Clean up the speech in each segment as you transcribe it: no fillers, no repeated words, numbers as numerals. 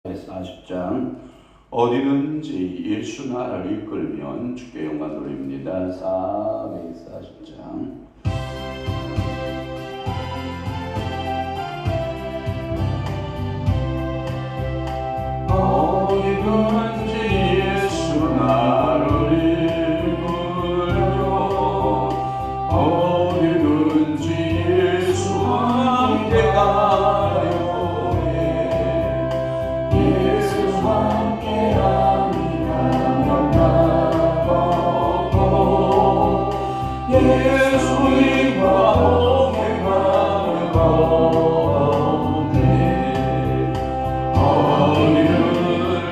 40장 어디든지 예수 나라를 이끌면 주께 영광 돌립니다. 440장 어디든지 예수 나라를 이끌면 어디든지 예수와 함께 가려 예수님과 동행하며 걷네 어디를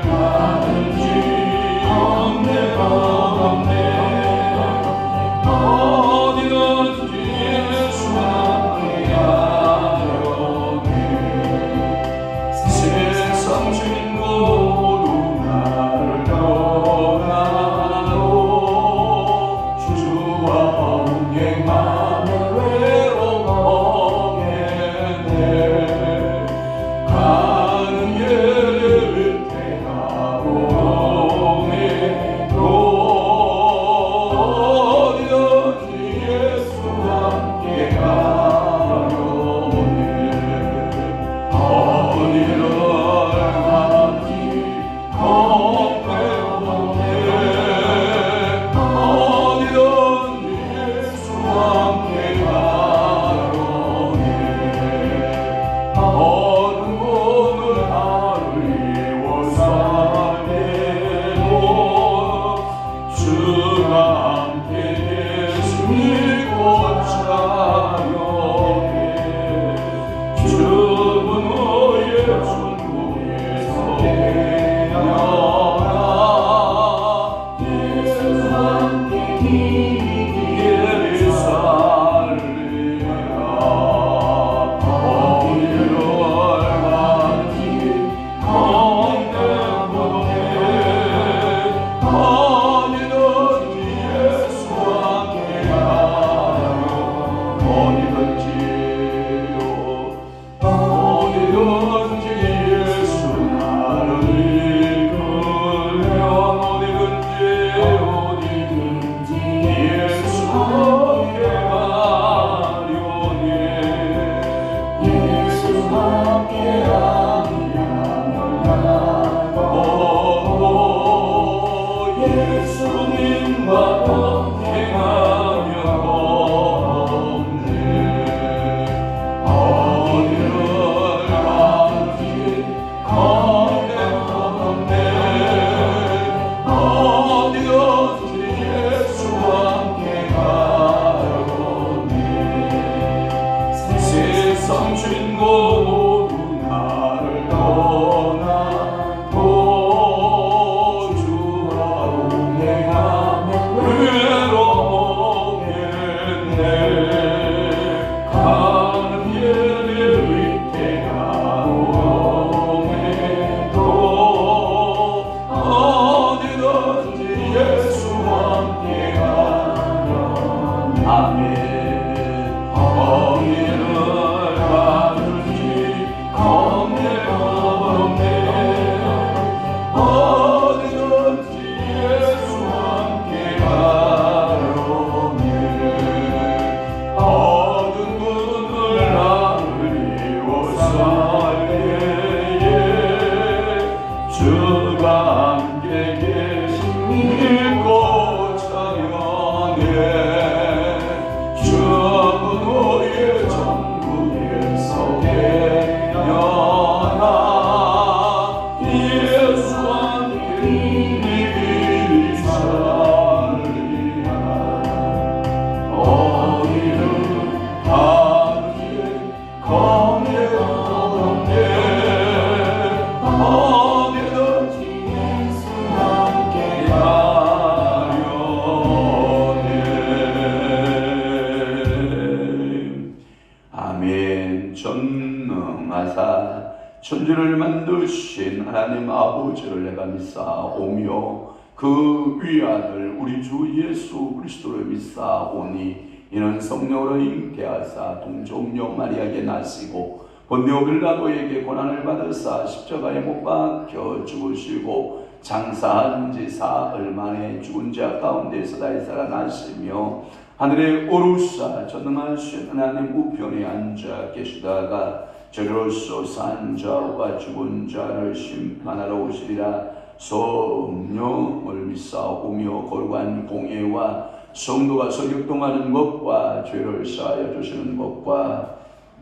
가든지 걷네 어디든지 예수와 함께하려네 세상 주인공 모두 나를 떠나도 주와 동행하며 외로움 없겠네 가는 길을 택하오매도 어디든지 예수와 함께 가려네 어디를 가든지 걷네 어디든지 예수와 함께 가려네 어느 오늘 하루 이워 살래도 주가 함께 계시니 곧자려네 주는 너의 천국에서 태어나 예수와 함께 길이 살리라 어디를 가든지 걷네 어디든지 예수와 함께 가려 어디든지요 어디든지 예수 나를 이끌면 어디든지 예수와 함께 가려네 예수와 함께 하면 예수님과 동행하며 걷네 어디를 가든지 걷네 어디든지 예수와 함께 가려네 세상 주인공 모두 나를 떠나고 주와 동행하며 외로움 없겠네 가는 길을 위태하오매도 어디든지 예수와 함께 가려 아멘 어디를 가든지 걷네 어디든지 예수와 함께 가려네 어두운 눈을 나를 이워 살래에 주가 함께 계시니 곧자려네 주는 너의 천국에서 태어나 예수와 함께 길이 살리라 어디를 가든지 걷네 어디든지 예수와 함께 가려네 아멘 전능하사 천지를 만드신 하나님 아버지를 내가 믿사오며 그 위아들 우리 주 예수 그리스도를 믿사오니 이는 성령으로 잉태하사 동정녀 마리아에게 나시고 본디오 빌라도에게 고난을 받으사 십자가에 못 박혀 죽으시고 장사한 지 사흘 만에 죽은 자 가운데서 다시 살아나시며 하늘에 오르사 전능하신 하나님 우편에 앉아 계시다가 저로서 산 자와 죽은 자를 심판하러 오시리라. 성령을 믿사오며 거룩한 공예와 성도가 설격동하는 것과 죄를 사하여 주시는 것과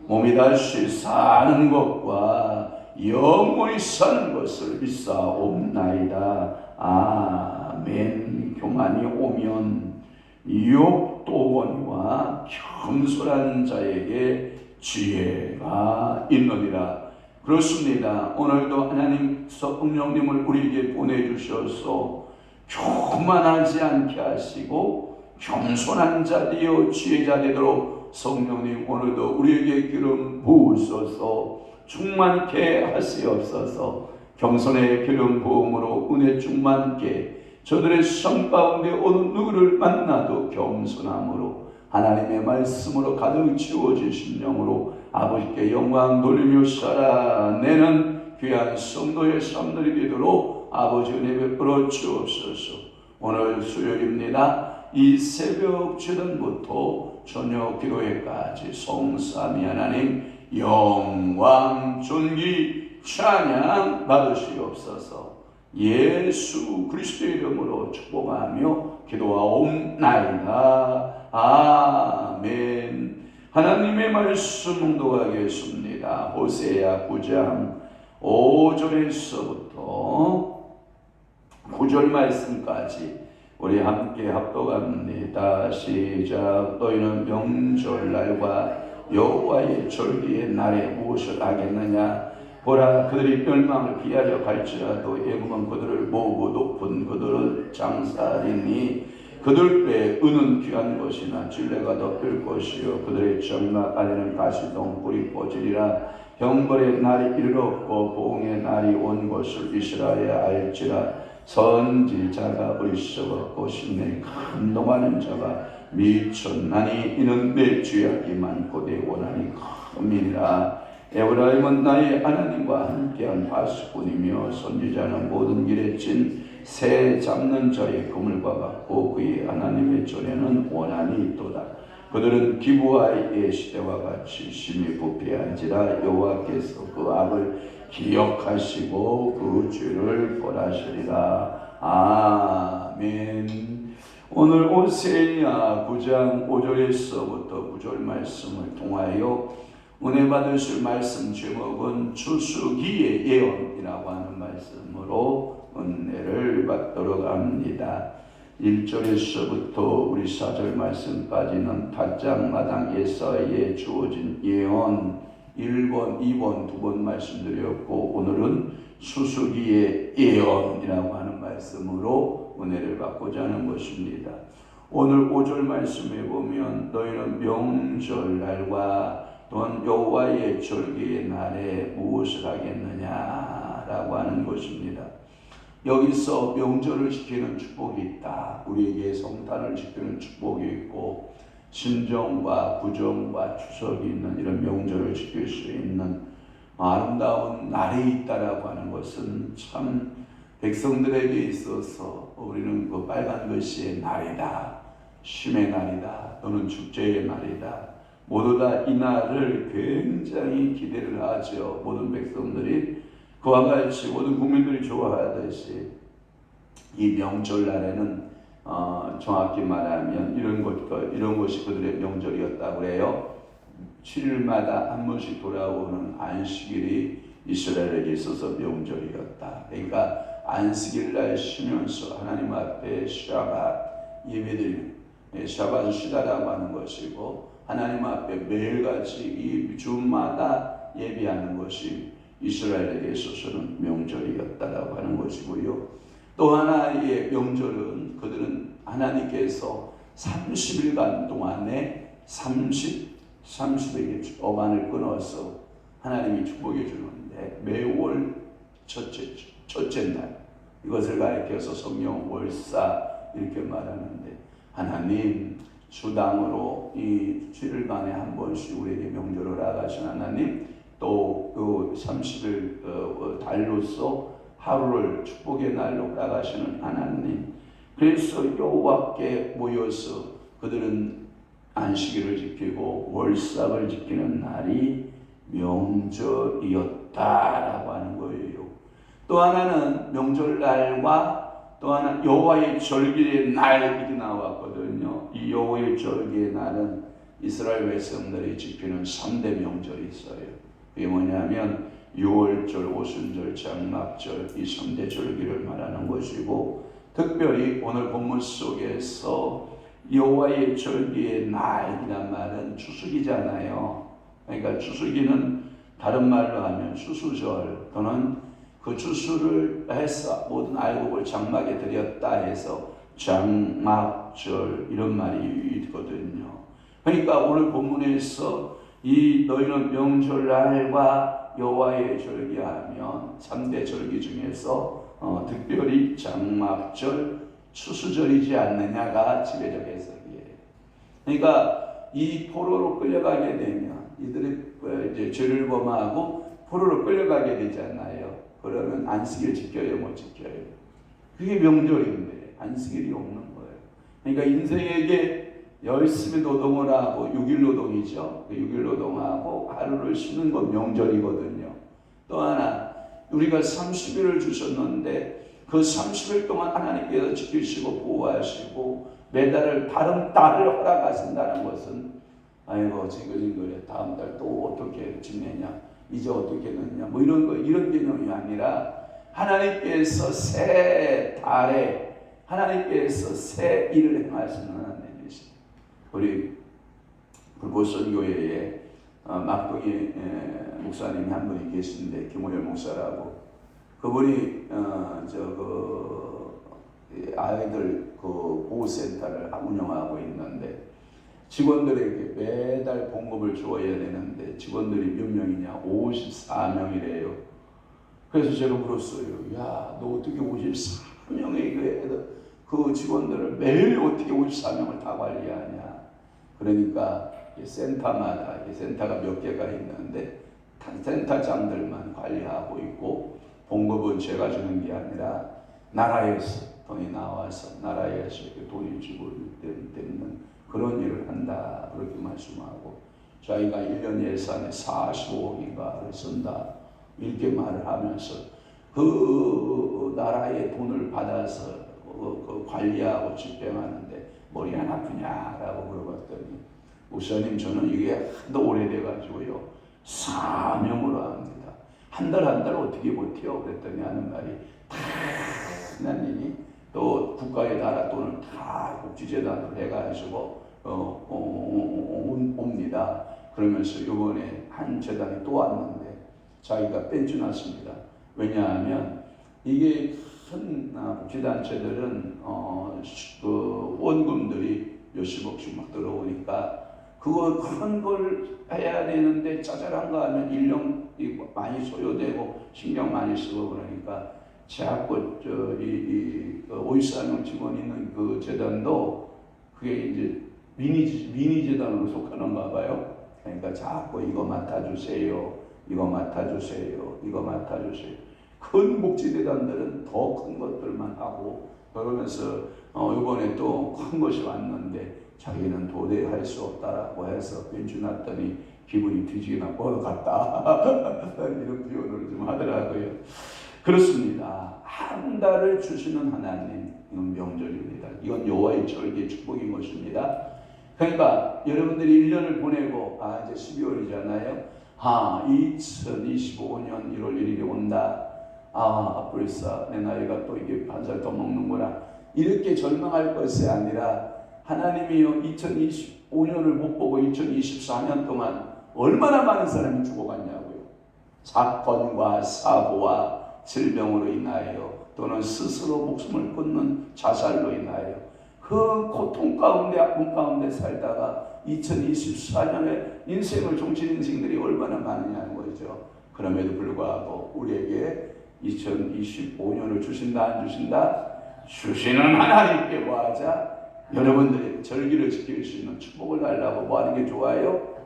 몸이 다시 사는 것과 영원히 사는 것을 믿사옵나이다. 아멘. 교만이 오면 욕도원과 겸손한 자에게 지혜가 있느니라. 그렇습니다. 오늘도 하나님 성령님을 우리에게 보내주셔서 교만하지 않게 하시고 겸손한 자 되어 지혜자 되도록 성령님 오늘도 우리에게 기름 부으소서. 충만케 하시옵소서. 겸손의 기름 부음으로 은혜 충만케 저들의 삶 가운데 어느 누구를 만나도 겸손함으로 하나님의 말씀으로 가득 채워진 심령으로 아버지께 영광 돌리며 살아내는 귀한 성도의 삶들이 되도록 아버지 은혜 베풀어 주옵소서. 오늘 수요일입니다. 이 새벽 주전부터 저녁 기도회까지 성삼위 하나님 영광 존귀 찬양 받으시옵소서. 예수 그리스도의 이름으로 축복하며 기도하옵나이다. 아멘. 하나님의 말씀 봉독하겠습니다. 호세아 9장 5절에서부터 9절 말씀까지 우리 함께 합독합니다. 시작. 너희는 명절날과 여호와의 절기의 날에 무엇을 하겠느냐? 보라, 그들이 멸망을 피하려 갈지라도 애굽은 그들을 모으고 높은 그들은 장사리니 그들 때 은은 귀한 것이나 진례가 덮일 것이요 그들의 정막 아래는 가시동 뿔이 뻗으리라. 형벌의 날이 이르렀고 보응의 날이 온 것을 이스라엘에 알지라. 선지자가 어리석었고 심히 감동하는 자가 미쳤나니 이는 내 죄악이 많고 내 원한이 큼이니라. 에브라임은 나의 하나님과 함께한 파수꾼이며 선지자는 모든 길에 찐 새 잡는 자의 그물과 같고 그의 하나님의 전에는 원한이 있도다. 그들은 기브아의 시대와 같이 심히 부패한지라. 여호와께서 그 악을 기억하시고 그 죄를 벌하시리라. 아멘. 오늘 호세아 9장 5절에서부터 9절 말씀을 통하여 은혜 받으실 말씀 제목은 추수기의 예언이라고 하는 말씀으로 은혜를 받도록 합니다. 1절에서부터 우리 4절 말씀까지는 다장마당에서의 주어진 예언 1번, 2번, 2번 말씀드렸고 오늘은 수수기의 예언이라고 하는 말씀으로 은혜를 받고자 하는 것입니다. 오늘 5절 말씀에 보면 너희는 명절날과 또한 여호와의 절기의 날에 무엇을 하겠느냐라고 하는 것입니다. 여기서 명절을 지키는 축복이 있다. 우리에게 성탄을 지키는 축복이 있고 신정과 구정과 추석이 있는 이런 명절을 지킬 수 있는 아름다운 날이 있다라고 하는 것은 참 백성들에게 있어서 우리는 그 빨간 글씨의 날이다, 쉼의 날이다, 또는 축제의 날이다. 모두 다 이 날을 굉장히 기대를 하죠. 모든 백성들이 그와 같이 모든 국민들이 좋아하듯이 이 명절날에는 정확히 말하면 이런 것이 그들의 명절이었다고 해요. 7일마다 한 번씩 돌아오는 안식일이 이스라엘에게 있어서 명절이었다. 그러니까 안식일날 쉬면서 하나님 앞에 샤밧 예배드리는, 샤밧은 쉬다라고 하는 것이고 하나님 앞에 매일같이 이 주마다 예배하는 것이 이스라엘에게 있어서는 명절이었다라고 하는 것이고요. 또 하나의 명절은 그들은 하나님께서 30일간 동안에 30에게 어반을 끊어서 하나님이 축복해 주는데 매월 첫째 날 이것을 가리켜서 성령 월사 이렇게 말하는데 하나님 주당으로 이 7일간에 한 번씩 우리에게 명절을 하신 하나님 또 30일 달로서 하루를 축복의 날로 나가시는 하나님. 그래서 여호와께 모여서 그들은 안식일을 지키고 월삭을 지키는 날이 명절이었다라고 하는 거예요. 또 하나는 명절날과 또 하나 여호와의 절기의 날 이렇게 나왔거든요. 이 여호와의 절기의 날은 이스라엘 백성들이 지키는 3대 명절이 있어요. 그게 뭐냐면 6월절, 오순절, 장막절 이 3대 절기를 말하는 것이고, 특별히 오늘 본문 속에서 여호와의 절기의 날이란 말은 추수기잖아요. 그러니까 추수기는 다른 말로 하면 추수절 또는 그 추수를 해서 모든 알곡을 장막에 드렸다 해서 장막절 이런 말이 있거든요. 그러니까 오늘 본문에서 이 너희는 명절날과 여호와의 절기하면 3대 절기 중에서 특별히 장막절, 추수절이지 않느냐가 지배적 해석이에요. 그러니까 이 포로로 끌려가게 되면 이들이 이제 죄를 범하고 포로로 끌려가게 되잖아요. 그러면 안식일 지켜요, 못 지켜요? 그게 명절인데 안식일이 없는 거예요. 그러니까 인생에게 열심히 노동을 하고 6일 노동이죠. 6일 노동하고 하루를 쉬는 건 명절이거든요. 또 하나 우리가 30일을 주셨는데 그 30일 동안 하나님께서 지키시고 보호하시고 매달을 다른 달을 허락하신다는 것은 아이고 징글징글해 다음 달 또 어떻게 지내냐 이제 어떻게 했느냐 뭐 이런 개념이 아니라 하나님께서 새 달에 하나님께서 새 일을 행하시는 하나님이십니다. 우리 불보선교회에 막동이 목사님이 한 분이 계신데 김호열 목사라고 그분이 아이들 그 보호센터를 운영하고 있는데 직원들에게 매달 봉급을 줘야 되는데 직원들이 몇 명이냐 54명이래요. 그래서 제가 물었어요. 야, 너 어떻게 54명의 그 직원들을 매일 어떻게 54명을 다 관리하냐. 그러니까 센터마다 센터가 몇 개가 있는데 센터장들만 관리하고 있고 봉급은 제가 주는 게 아니라 나라에서 돈이 나와서 나라에서 돈이 지불되는 그런 일을 한다 그렇게 말씀하고 저희가 1년 예산에 45억인가를 쓴다 이렇게 말을 하면서 그 나라의 돈을 받아서 관리하고 집행하는데 머리 안 아프냐라고 물어봤더니 목사님 저는 이게 하도 오래돼가지고요 사명으로 합니다. 한 달 어떻게 버텨? 그랬더니 하는 말이 다 하나님이 또 국가의 나라 돈을 다 국지재단으로 해가지고 옵니다. 그러면서 이번에 한 재단이 또 왔는데 자기가 뺀줄났습니다. 왜냐하면 이게 큰 국제단체들은 그 원금들이 몇십억씩 막 들어오니까 그거 큰 걸 해야 되는데 짜잘한 거 하면 인력 많이 소요되고 신경 많이 쓰고 그러니까 자꾸 이 54명 직원 있는 그 재단도 그게 이제 미니 재단으로 속하는가 봐요. 그러니까 자꾸 이거 맡아주세요. 이거 맡아주세요. 이거 맡아주세요. 큰 복지재단들은 더 큰 것들만 하고 그러면서 이번에 또 큰 것이 왔는데 자기는 도저히 할 수 없다라고 해서 벤주났더니 기분이 뒤지게 나빠 갔다 이런 표현을 좀 하더라고요. 그렇습니다. 한 달을 주시는 하나님 이건 명절입니다. 이건 여호와의 절기의 축복인 것입니다. 그러니까 여러분들이 1년을 보내고 이제 12월이잖아요. 2025년 1월 1일이 온다. 벌써 내 나이가 또 이게 반 살 더 먹는구나. 이렇게 절망할 것이 아니라 하나님이요 2025년을 못 보고 2024년 동안 얼마나 많은 사람이 죽어갔냐고요. 사건과 사고와 질병으로 인하여 또는 스스로 목숨을 끊는 자살로 인하여 그 고통 가운데 아픔 가운데 살다가 2024년에 인생을 종친 인생들이 얼마나 많으냐는 거죠. 그럼에도 불구하고 우리에게 2025년을 주신다 안 주신다? 주시는 하나님께 구하자. 여러분들이 절기를 지킬 수 있는 축복을 달라고 뭐 하는 게 좋아요?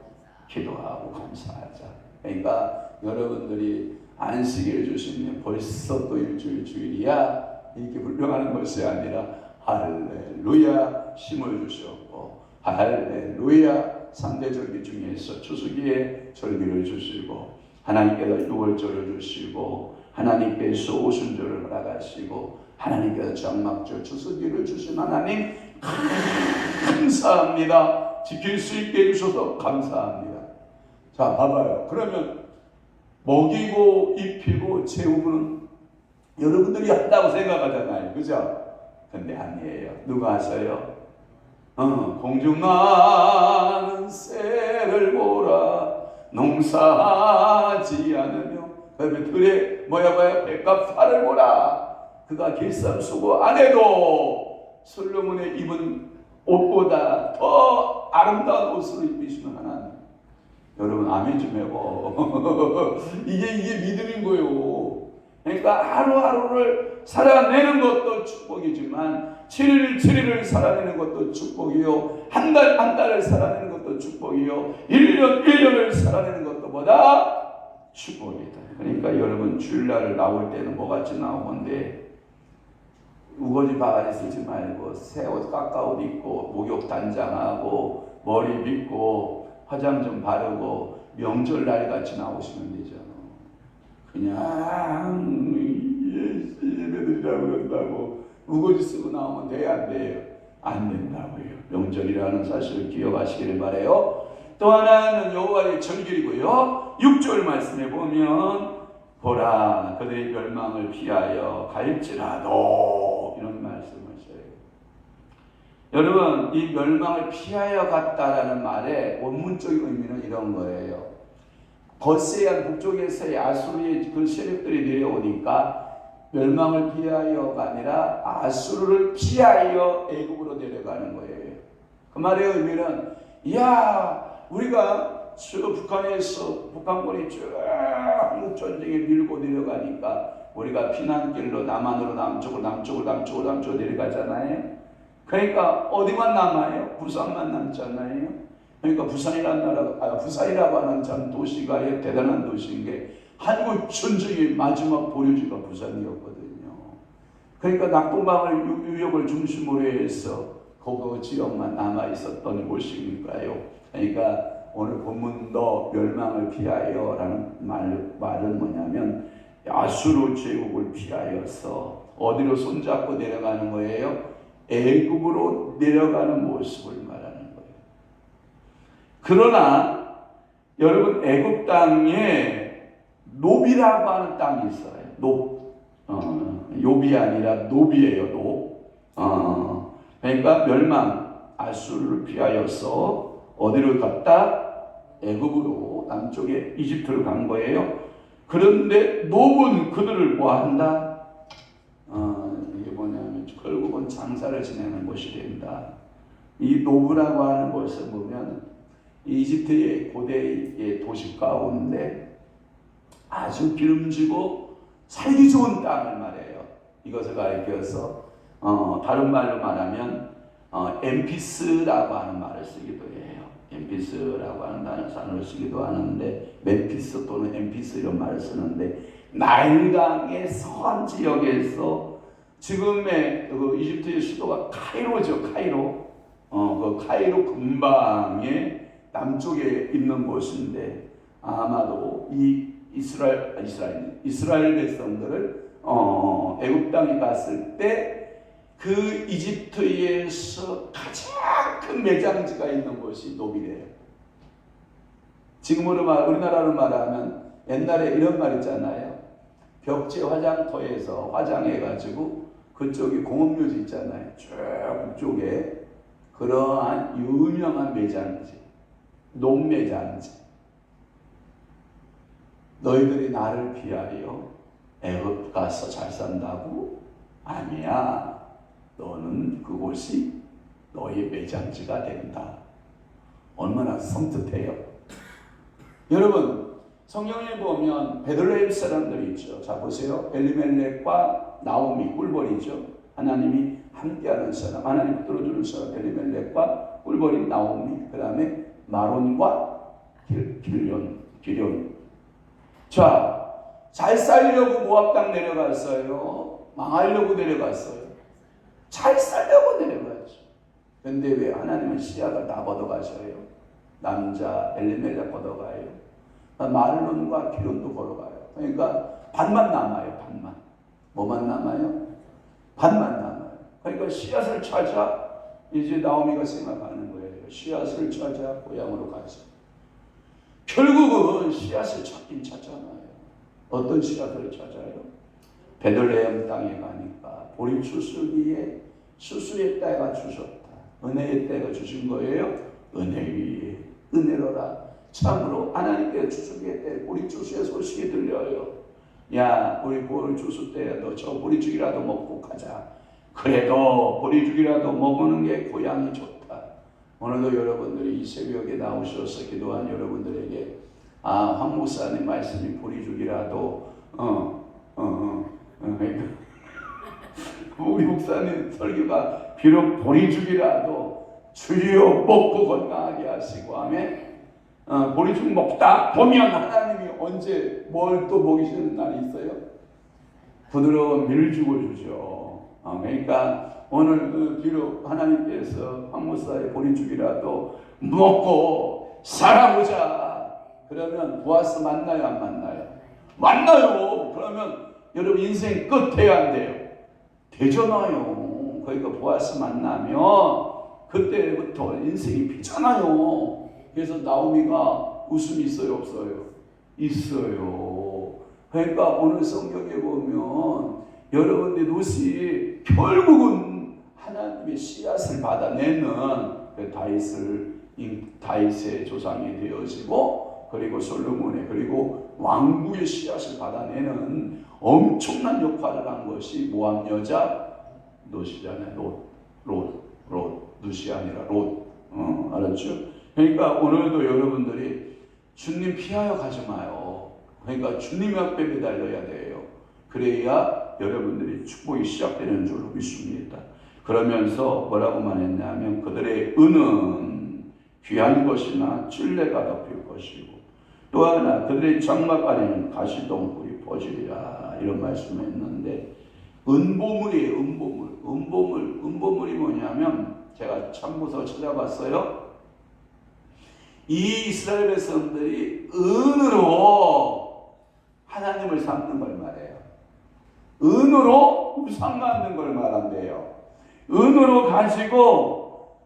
기도하고 감사하자. 그러니까 여러분들이 안식일 주시면 벌써 또 일주일 주일이야 이렇게 불평하는 것이 아니라 할렐루야 쉼을 주셨고 할렐루야 3대 절기 중에서 추수기에 절기를 주시고 하나님께서 유월절을 주시고 하나님께서 오순절을 허락하시고 하나님께서 장막절 추수기를 주신 하나님 감사합니다. 지킬 수 있게 해주셔서 감사합니다. 자 봐봐요. 그러면 먹이고 입히고 채우고는 여러분들이 한다고 생각하잖아요. 그죠? 근데 아니에요. 누가 하셔요? 공중 나는 새를 보라 농사하지 않으며 그다음에 들에 뭐야 백합 살을 보라 그가 길쌈 수고 안 해도 솔로몬의 입은 옷보다 더 아름다운 옷을 입히시는 하나님. 여러분 아멘 좀 해보. 이게 믿음인 거예요. 그러니까 하루하루를 살아내는 것도 축복이지만 7일을 살아내는 것도 축복이요 한 달을 살아내는 것도 축복이요 1년을 살아내는 것도 보다 축복이다. 그러니까 여러분 주일날을 나올 때는 뭐같이 나오건데 우거지 바가지 쓰지 말고 새 옷 깎아옷 입고 목욕 단장하고 머리 빗고 화장 좀 바르고 명절날 같이 나오시면 되잖아. 그냥 예배드리라고 그런다고 우거지 쓰고 나오면 돼야 안 돼요? 안 된다고요. 명절이라는 사실을 기억하시기를 바라요. 또 하나는 여호와의 절기이고요. 6절 말씀해 보면 보라 그들의 멸망을 피하여 갈지라도 이런 말씀을 써요. 여러분 이 멸망을 피하여 갔다라는 말의 원문적인 의미는 이런 거예요. 거세한 북쪽에서의 아수르의 그 세력들이 내려오니까 멸망을 피하여가 아니라 아수르를 피하여 애굽으로 내려가는 거예요. 그 말의 의미는 우리가 북한에서 북한군이 쭉 한국 전쟁에 밀고 내려가니까 우리가 피난길로 남한으로 남쪽으로 내려가잖아요. 그러니까 어디만 남아요? 부산만 남잖아요. 그러니까 부산이라고 하는 참 도시가 대단한 도시인 게 한국 전쟁의 마지막 보류지가 부산이었거든요. 그러니까 낙동강을 유역을 중심으로 해서 그 지역만 남아 있었던 곳이니까요. 그러니까 오늘 본문도 멸망을 피하여라는 말은 뭐냐면 아수르 제국을 피하여서 어디로 손잡고 내려가는 거예요? 애굽으로 내려가는 모습을 말하는 거예요. 그러나 여러분 애굽 땅에 노비라고 하는 땅이 있어요. 욥이 아니라 노비예요. 그러니까 멸망 아수르를 피하여서 어디로 갔다? 애굽으로 남쪽에 이집트로 간 거예요. 그런데 욥은 그들을 뭐한다? 이게 뭐냐면 결국은 장사를 지내는 곳이 된다. 이 욥이라고 하는 곳을 보면 이집트의 고대의 도시 가운데 아주 기름지고 살기 좋은 땅을 말해요. 이것을 가리켜서 다른 말로 말하면 엠피스라고 하는 말을 쓰기도 해요. 엠피스라고 하는 단어를 쓰기도 하는데 멤피스 또는 엠피스 이런 말을 쓰는데 나일강의 서안 지역에서 지금의 그 이집트의 수도가 카이로죠. 그 카이로 근방에 남쪽에 있는 곳인데 아마도 이 이스라엘 백성들을 애굽 땅에 갔을 때 그 이집트에서 가장 큰 매장지가 있는 곳이 욥이래요. 지금으로 우리나라로 말하면 옛날에 이런 말 있잖아요. 벽지 화장터에서 화장해가지고 그쪽이 공업묘지 있잖아요. 쭉 북쪽에 그러한 유명한 매장지, 놋매장지. 너희들이 나를 피하여 애굽 가서 잘 산다고? 아니야. 너는 그곳이 너의 매장지가 된다. 얼마나 섬뜩해요. 여러분 성경에 보면 베들레헴 사람들이 있죠. 자 보세요. 엘리멜렉과 나오미 꿀벌이죠. 하나님이 함께하는 사람, 하나님 붙들어주는 사람 엘리멜렉과 꿀벌인 나오미, 그 다음에 마론과 기럐 자, 잘 살려고 모압 땅 내려갔어요? 망하려고 내려갔어요? 잘 살려고 내려갔죠. 근데 왜 하나님은 시약을 다 걷어가셔요? 남자 엘리멜렉 걷어가요. 말론과 기론도 걸어가요. 그러니까 반만 남아요. 반만. 뭐만 남아요? 반만 남아요. 그러니까 씨앗을 찾아 이제 나오미가 생각하는 거예요. 씨앗을 찾아 고향으로 가자. 결국은 씨앗을 찾긴 찾잖아요. 어떤 씨앗을 찾아요? 베들레헴 땅에 가니까 보리 추수기에 추수의 때가 주셨다. 은혜의 때가 주신 거예요. 은혜 위에 은혜로라. 참으로 하나님께 추수기의 때 보리 추수의 소식이 들려요. 야, 우리 보리 추수 때 너 저 보리죽이라도 먹고 가자. 그래도 보리죽이라도 먹는 게 고향이 좋다. 오늘도 여러분들이 이 새벽에 나오셔서 기도한 여러분들에게 황 목사님 말씀이 보리죽이라도 우리 목사님 설교가 비록 보리죽이라도 주여 먹고 건강하게 하시고 아멘. 보리죽 먹다 보면 하나님이 언제 뭘 또 먹이시는 날이 있어요? 부드러운 밀죽을 주죠. 그러니까 오늘 비록 하나님께서 황 목사의 보리죽이라도 먹고 살아보자. 그러면 보아스 만나요, 안 만나요? 만나요. 그러면 여러분 인생 끝 돼야 안 돼요? 되잖아요. 그러니까 보아스 만나면 그때부터 인생이 피잖아요. 그래서 나오미가 웃음이 있어요, 없어요? 있어요. 그러니까 오늘 성경에 보면 여러분의 롯이 결국은 하나님의 씨앗을 받아내는 다윗의 조상이 되어지고 그리고 솔로몬의 그리고 왕국의 씨앗을 받아내는 엄청난 역할을 한 것이 모압 여자 롯이잖아요. 롯이 아니라 롯. 알았죠? 그러니까 오늘도 여러분들이 주님 피하여 가지 마요. 그러니까 주님 앞에 매달려야 돼요. 그래야 여러분들이 축복이 시작되는 줄로 믿습니다. 그러면서 뭐라고만 했냐면 그들의 은은 귀한 것이나 찔레가 덮일 것이고 또 하나 그들의 장막 아래는 가시덩굴이 퍼지리라 이런 말씀을 했는데 은보물이에요. 은보물이 뭐냐면 제가 참고서 찾아봤어요. 이 이스라엘 백성들이 은으로 하나님을 삼는 걸 말해요. 은으로 우상 만든 걸 말한대요. 은으로 가지고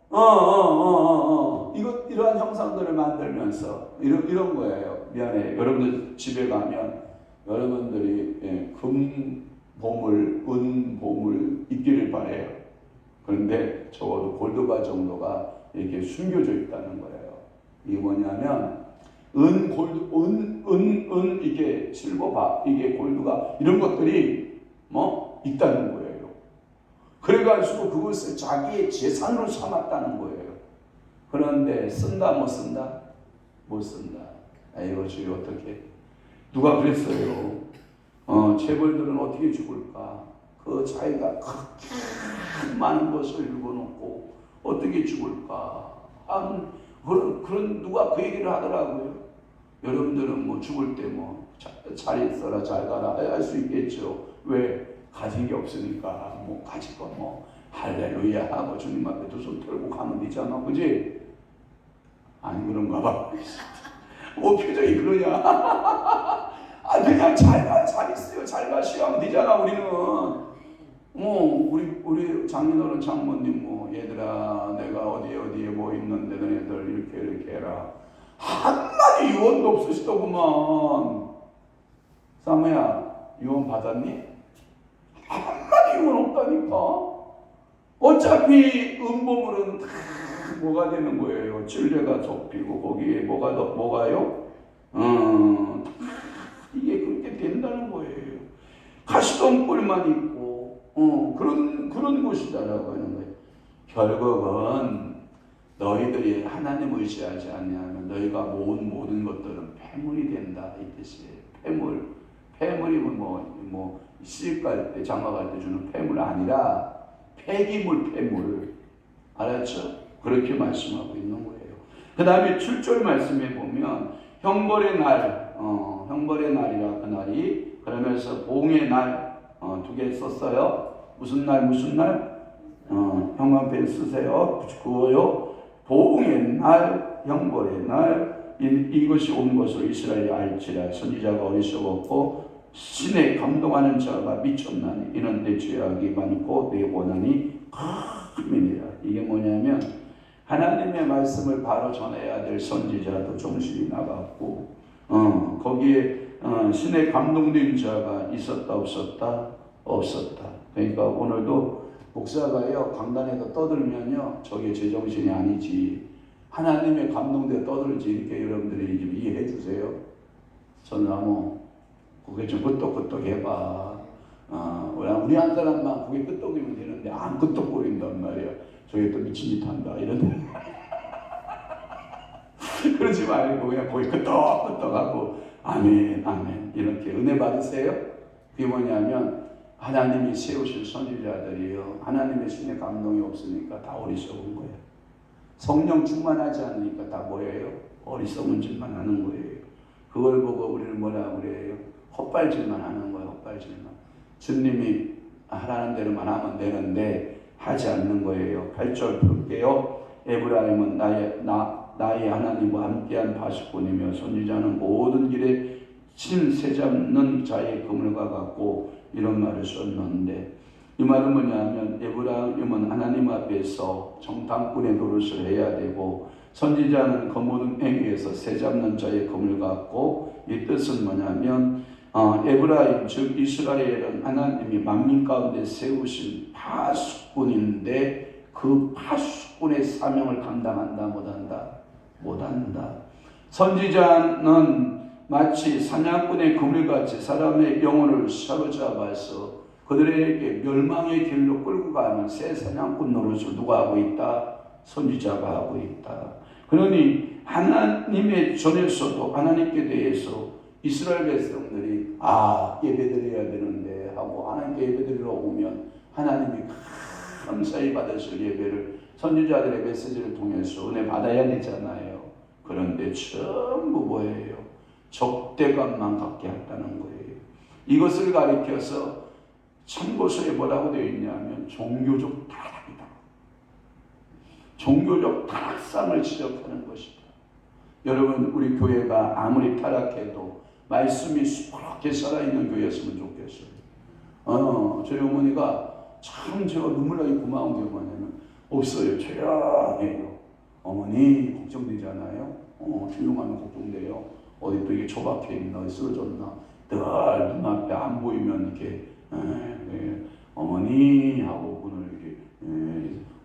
이러한 형상들을 만들면서 이런 거예요. 미안해. 여러분들 집에 가면 여러분들이 금 보물, 은 보물 있기를 바래요. 그런데 적어도 골드바 정도가 이렇게 숨겨져 있다는 거예요. 이게 뭐냐면 은 이게 실버바 이게 골드가 이런 것들이 있다는 거예요. 그래가지고 그것을 자기의 재산으로 삼았다는 거예요. 그런데 쓴다 못 쓴다? 못 쓴다. 이거 주위 어떻게? 누가 그랬어요? 재벌들은 어떻게 죽을까? 그 자기가 그렇게 많은 것을 읽어놓고 어떻게 죽을까? 그런 누가 그 얘기를 하더라고요. 여러분들은 뭐 죽을 때 뭐 잘 있어라 잘 가라 할 수 있겠죠. 왜? 가진 게 없으니까 뭐 가진 거 뭐 할렐루야 하고 주님 앞에 두 손 털고 가면 되잖아, 그지? 아니 그런가 봐. 뭐 표정이 그러냐? 그냥 잘 있어요. 잘 가시오 하면 되잖아, 우리는. 우리 장인어른 장모님 얘들아 내가 어디에 뭐 있는데 너네들 이렇게 해라. 한마디 유언도 없으시더구만. 사무야 유언 받았니? 한마디 유언 없다니까. 어차피 은보물은 다 뭐가 되는 거예요? 찔레가 덮이고 거기에 뭐가요? 이게 그렇게 된다는 거예요. 가시덤불만 있고 그런 곳이다라고 하는 거예요. 결국은 너희들이 하나님 의지하지 않냐면 너희가 모은 모든 것들은 폐물이 된다 이 뜻이에요. 폐물이 뭐 시집갈 때 장가갈 때 주는 폐물 아니라 폐기물. 알았죠? 그렇게 말씀하고 있는 거예요. 그 다음에 7절 말씀에 보면 형벌의 날 형벌의 날이라 그날이. 그러면서 보응의 날, 두 개 썼어요. 무슨 날, 무슨 날? 형광펜 쓰세요. 그거요. 보응의 날, 형벌의 날, 이것이 온 것으로 이스라엘이 알지라. 선지자가 어리석었고 신에 감동하는 자가 미쳤나니 이는 내 죄악이 많고 내 고난이 크니라. 이게 뭐냐면 하나님의 말씀을 바로 전해야 될 선지자도 정신이 나갔고 거기에 신에 감동된 자가 있었다 없었다? 없었다. 그러니까 오늘도 목사가요 강단에서 떠들면요 저게 제정신이 아니지 하나님의 감동돼 떠들지 이렇게 여러분들이 좀 이해해 주세요. 저는 그게 좀 끄떡끄떡 해봐. 우리 한 사람만 그게 끄떡이면 되는데 안 끄떡거린단 말이야. 저게 또 미친 짓 한다 이런. 그러지 말고 그냥 거기 끄떡끄떡하고 아멘 아멘 이렇게 은혜 받으세요. 그게 뭐냐면 하나님이 세우신 선지자들이요 하나님의 신의 감동이 없으니까 다 어리석은 거예요. 성령 충만하지 않으니까 다 뭐예요? 어리석은 짓만 하는 거예요. 그걸 보고 우리는 뭐라 그래요? 헛발질만 하는 거예요. 헛발질만. 주님이 하라는 대로만 하면 되는데 하지 않는 거예요. 8절 볼게요. 에브라임은 나의 하나님과 함께한 파수꾼이며 선지자는 모든 길에 새 잡는 자의 그물과 같고 이런 말을 썼는데 이 말은 뭐냐면 에브라임은 하나님 앞에서 정탐꾼의 노릇을 해야 되고 선지자는 그 모든 행위에서 새 잡는 자의 그물 같고 이 뜻은 뭐냐면 에브라임 즉 이스라엘은 하나님이 만민 가운데 세우신 파수꾼인데 그 파수꾼의 사명을 감당한다 못한다? 못한다. 선지자는 마치 사냥꾼의 그물같이 사람의 영혼을 사로잡아서 그들에게 멸망의 길로 끌고 가는 새 사냥꾼 노릇을 누가 하고 있다? 선지자가 하고 있다. 그러니 하나님의 전에서도 하나님께 대해서 이스라엘 백성들이 예배드려야 되는데 하고 하나님께 예배드리러 오면 하나님이 감사히 받으실 예배를 선지자들의 메시지를 통해서 은혜 받아야 되잖아요. 그런데 전부 뭐예요? 적대감만 갖게 했다는 거예요. 이것을 가리켜서 참고서에 뭐라고 되어 있냐면 종교적 타락이다. 종교적 타락상을 지적하는 것이다. 여러분 우리 교회가 아무리 타락해도 말씀이 수고롭게 살아있는 교회였으면 좋겠어요. 저희 어머니가 참 제가 눈물 나게 고마운 게 뭐냐면 없어요. 조용해요. 어머니 걱정되잖아요. 조용하면 걱정돼요. 어디 또 이게 처박혀 있나 쓰러졌나 늘 눈앞에 안 보이면 이렇게 어머니 하고 오늘 이렇게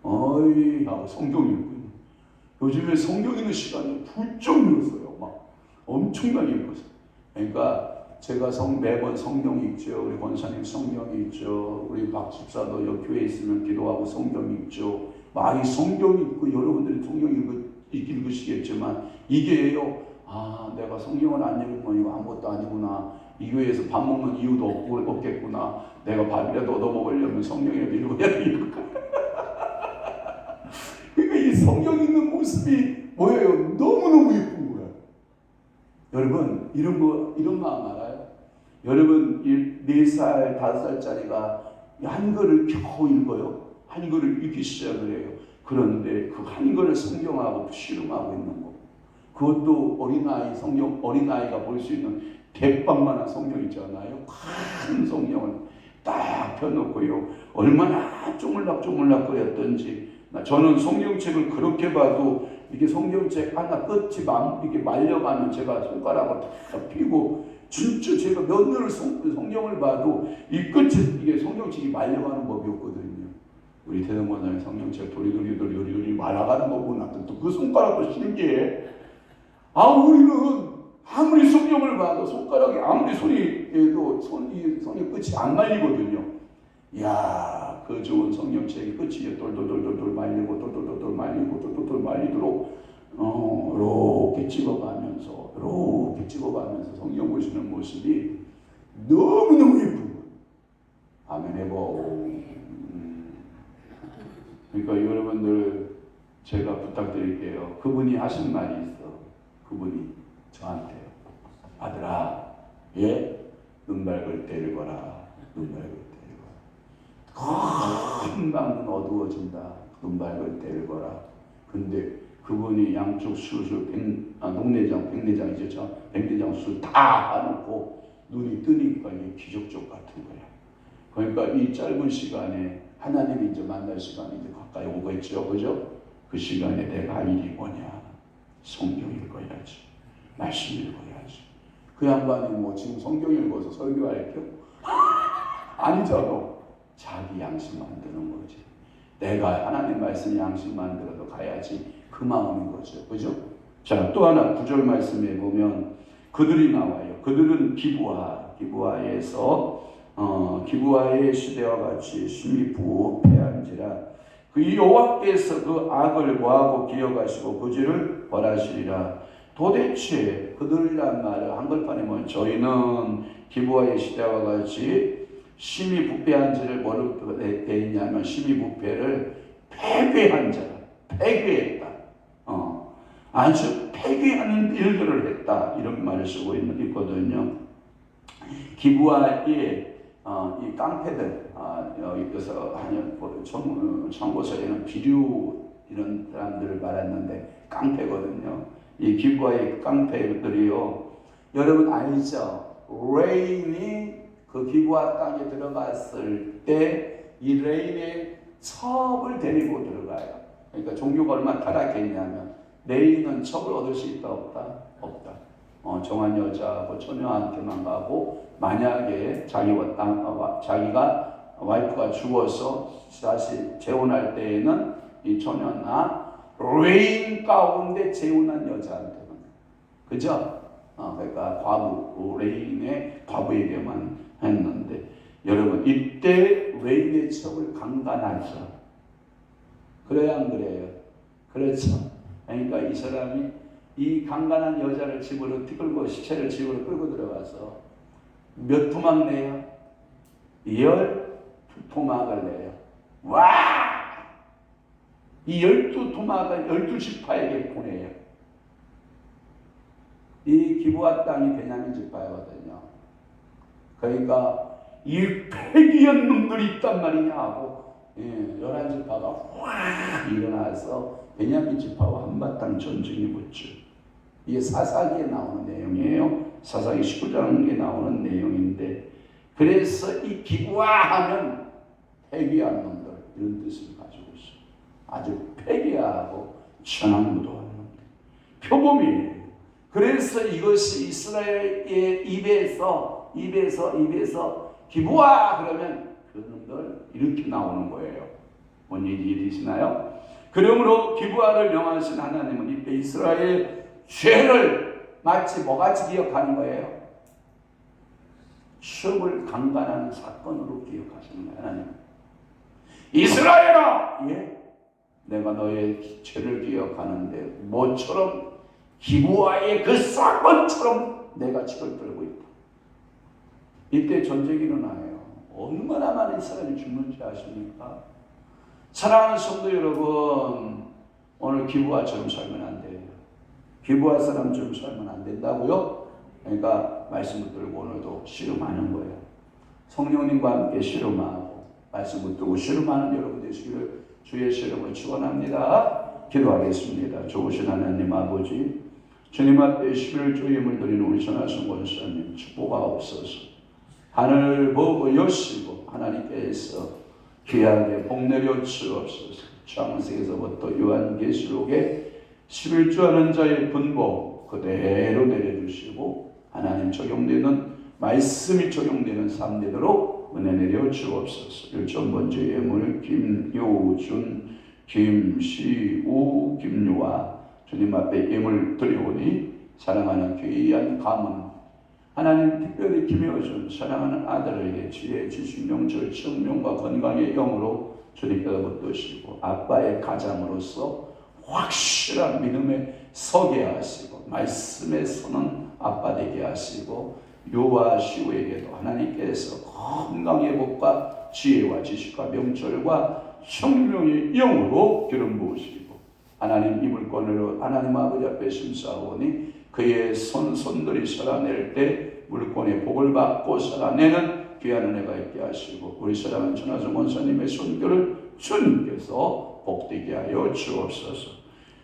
어이 하고 성경 읽고 요즘에 성경 읽는 시간이 부쩍 늘었어요. 막 엄청나게 읽었어요. 그러니까 제가 매번 성경 읽죠. 우리 권사님 성경 읽죠. 우리 박 집사도 여기 교회에 있으면 기도하고 성경 읽죠. 많이 성경 읽고 여러분들이 성경 읽으시겠지만 이게요. 내가 성경을 안 읽으면 이거 아무것도 아니구나. 이 교회에서 밥 먹는 이유도 없겠구나. 내가 밥이라도 얻어먹으려면 성경이라도 읽어야 되겠구나. 그러니까 이 성경 읽는 모습이 뭐예요? 너무너무 예쁜 거야. 여러분 이런 마음 알아요? 여러분 4살, 5살짜리가 한글을 겨우 읽어요. 한글을 읽기 시작을 해요. 그런데 그 한글을 성경하고 씨름하고 있는 거. 그것도 어린아이가 볼 수 있는 대빵만한 성경 있잖아요. 큰 성경을 딱 펴놓고요. 얼마나 쪼물락쪼물락 거렸던지. 저는 성경책을 그렇게 봐도 이게 성경책 하나 끝이 이렇게 말려가면 제가 손가락을 딱 펴고 진짜 제가 몇 년을 성경을 봐도 이 끝이 이게 성경책이 말려가는 법이 없거든요. 우리 대성관장의 성경책 도리도리 말아가는 거 보면 또 그 손가락도 신기해. 우리는 아무리 성경을 봐도 손가락이 아무리 손이 손이 끝이 안 말리거든요. 이야, 그 좋은 성경책이 끝이 돌돌돌돌 말리고 돌돌돌돌 말리고 돌돌돌 말리도록 이렇게 찍어가면서 성경 보시는 모습이 너무너무 예쁜 거예요. 아멘 해보. 그러니까 여러분들 제가 부탁드릴게요. 그분이 하신 말이 있어. 그분이 저한테요. 아들아, 눈 밝을 때 읽어라. 눈 밝을 때 읽어라. 금방 눈 어두워진다. 눈 밝을 때 읽어라. 근데 그분이 양쪽 수술 녹내장, 백내장이죠. 백내장 수술 다 해놓고 눈이 뜨니까 이게 기적적 같은 거야. 그러니까 이 짧은 시간에 하나님이 이제 만날 시간이 이제 가까이 오겠죠. 그죠? 그 시간에 내가 할 일이 뭐냐? 성경 읽어야지. 말씀 읽어야지. 그 양반이 뭐 지금 성경 읽어서 설교할 겸? 아니잖아. 자기 양심 만드는 거지. 내가 하나님 말씀 양심 만들어도 가야지. 그 마음인 거죠. 그죠? 자, 또 하나 9절 말씀에 보면 그들이 나와요. 그들은 기브아에서 기브아의 시대와 같이 심히 부패한지라 그 여호와께서 그 악을 뭐하고 기억하시고 그 죄를 벌하시리라. 도대체 그들이란 말을 한글판에 보면 저희는 기브아의 시대와 같이 심히 부패한지를 뭐로 돼 있냐면 심히 부패를 폐괴한 자라. 폐괴했다. 아주 폐괴하는 일들을 했다. 이런 말을 쓰고 있거든요. 기브아의 이 깡패들 여기서 청고서에는 비류 이런 사람들을 말했는데 깡패거든요. 이 기브아의 깡패들이요. 여러분 알죠? 레인이 그 기브아 땅에 들어갔을 때 이 레인의 첩을 데리고 들어가요. 그러니까 종교가 얼마나 타락했냐면 레인은 첩을 얻을 수 있다 없다? 없다. 정한 여자하고 처녀한테만 가고 만약에 자기가 와이프가 죽어서 다시 재혼할 때에는 이 처녀나 레인 가운데 재혼한 여자한테만. 그죠? 그러니까 과부, 레인의 과부에게만 했는데 여러분 이때 레인의 첩을 강간하죠. 그래야 안 그래요? 그렇죠. 그러니까 이 사람이 이 강간한 여자를 집으로 끌고 시체를 집으로 끌고 들어가서 몇 토막 내요? 12토막을 내요. 와! 이 12토막을 12지파에게 보내요. 이 기브아 땅이 베냐민 지파거든요. 그러니까 이 패기한 놈들이 있단 말이냐 하고 11지파가 확 일어나서 베냐민 지파와 한바탕 전쟁이 붙죠. 이게 사사기에 나오는 내용이에요. 사사기 19장에 나오는 내용인데 그래서 이 기브아 하면 패기한 놈들 이런 뜻을 가지고 있어요. 아주 패기하고 천황무도한 놈들. 표범이에요. 그래서 이것이 이스라엘의 입에서 기브아 그러면 그 놈들 이렇게 나오는 거예요. 뭔 일이시나요? 그러므로 기브아를 명하신 하나님은 이때 이스라엘 죄를 마치 뭐같이 기억하는 거예요? 첩을 강간하는 사건으로 기억하시는 거예요. 하나님. 이스라엘아! 내가 너의 죄를 기억하는데 뭐처럼 기브아의 그 사건처럼 내가 칙을 들고 있다. 이때 전쟁이 일어나요. 얼마나 많은 사람이 죽는지 아십니까? 사랑하는 성도 여러분, 오늘 기브아처럼 살면 안 돼요. 기브아 사람처럼 살면 안 된다고요? 그러니까 말씀 붙들고 오늘도 씨름하는 거예요. 성령님과 함께 씨름하고 말씀 붙들고 씨름하는 여러분 되시기를 주의 씨름을 축원합니다. 기도하겠습니다. 좋으신 하나님 아버지, 주님 앞에 11조 예물 드리는 우리 전하신 권사님 축복하옵소서. 하늘 보고 여시고 하나님께서 귀하게 복 내려 주옵소서. 창세기서부터 요한계시록에 11조 하는 자의 분복 그대로 내려주시고 하나님 적용되는 말씀이 적용되는 삶 되도록 은혜 내려 주옵소서. 1,000번째 예물 김요준, 김시우, 김유아 주님 앞에 예물 드리오니 사랑하는 귀한 가문 하나님 특별히 김효준 사랑하는 아들에게 지혜, 지식, 명철, 청명과 건강의 영으로 주님께서 붙드시고 아빠의 가장으로서 확실한 믿음에 서게 하시고 말씀에 서는 아빠 되게 하시고 요와 시우에게도 하나님께서 건강의 복과 지혜와 지식과 명철과 청명의 영으로 기름 부으시고 하나님 이 물건으로 하나님 아버지 앞에 심사하오니 그의 손들이 살아낼 때 물권의 복을 받고 살아내는 귀한 은혜가 있게 하시고 우리 사랑하는 전하정 원사님의 손길을 주님께서 복되게 하여 주옵소서.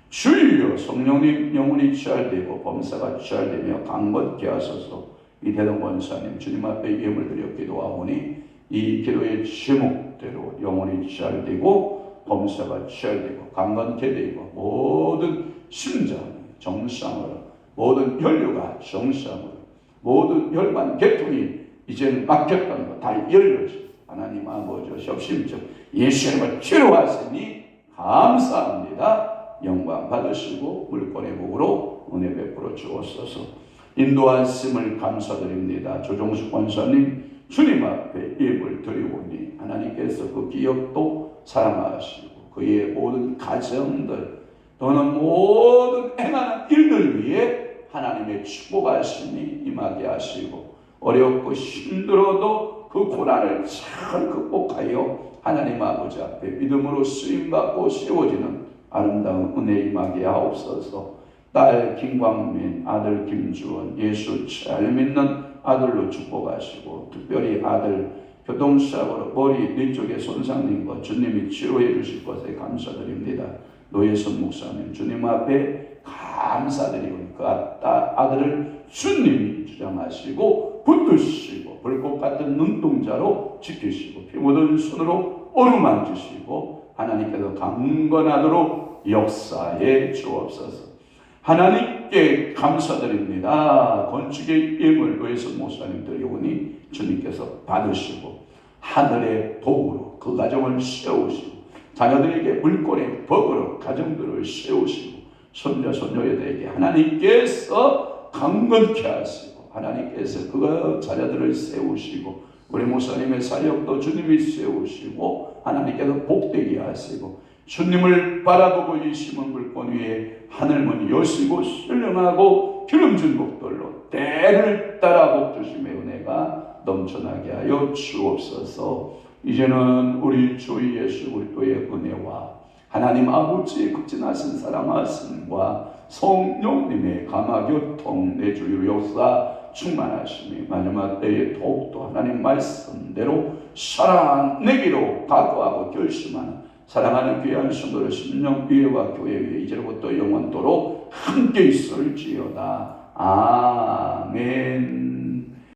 주여 성령님 영혼이 취할되고 범사가 취할되며 강건케 하소서. 이대동 원사님 주님 앞에 예물 드려 기도하오니 이 기도의 제목대로 영혼이 취할되고 범사가 취할되고 강건케 되고 모든 심장 정상으로 모든 혈류가 정상으로 모든 혈관 계통이 이제는 막혔던 거 다 열려지고 하나님 아버지 협심적 예수님을 치료하시니 감사합니다. 영광 받으시고 물권의 복으로 은혜 베풀어 주옵소서. 인도하심을 감사드립니다. 조종숙 권사님 주님 앞에 예물 드리오니 하나님께서 그 기업도 사랑하시고 그의 모든 가정들 또는 모든 행하는 일들 위해 하나님의 축복하심이 임하게 하시고 어렵고 힘들어도 그 고난을 잘 극복하여 하나님 아버지 앞에 믿음으로 쓰임받고 세워지는 아름다운 은혜 임하게 하옵소서. 딸 김광민, 아들 김주원, 예수 잘 믿는 아들로 축복하시고 특별히 아들 교통사고로 머리 뇌쪽에 손상된 것 주님이 치료해 주실 것에 감사드립니다. 노예선 목사님 주님 앞에 감사드리고 그 아들을 주님이 주장하시고 붙드시고 불꽃 같은 눈동자로 지키시고 피 묻은 손으로 어루만지시고 하나님께서 강건하도록 역사해 주옵소서. 하나님께 감사드립니다. 건축의 예물 노예선 목사님 드리오니 주님께서 받으시고 하늘의 복으로 그 가정을 세우시고 자녀들에게 물권의 복으로 가정들을 세우시고 손자 손녀들에게 하나님께서 강건케 하시고 하나님께서 그 자녀들을 세우시고 우리 목사님의 사역도 주님이 세우시고 하나님께서 복되게 하시고 주님을 바라보고 이 심은 물권 위에 하늘문이 여시고 신령하고 기름진 복들로 때를 따라 복주심의 은혜가 넘쳐나게 하여 주옵소서. 이제는 우리 주 예수 그리스도의 은혜와 하나님 아버지의 극진하신 사랑하심과 성령님의 감화교통 내주의 역사 충만하심이 마지막 때에 더욱더 하나님 말씀대로 살아내기로 각오하고 결심하는 사랑하는 귀한 성도들 심령 위에와 교회 위에 이제부터 영원토록 함께 있을지어다. 아멘.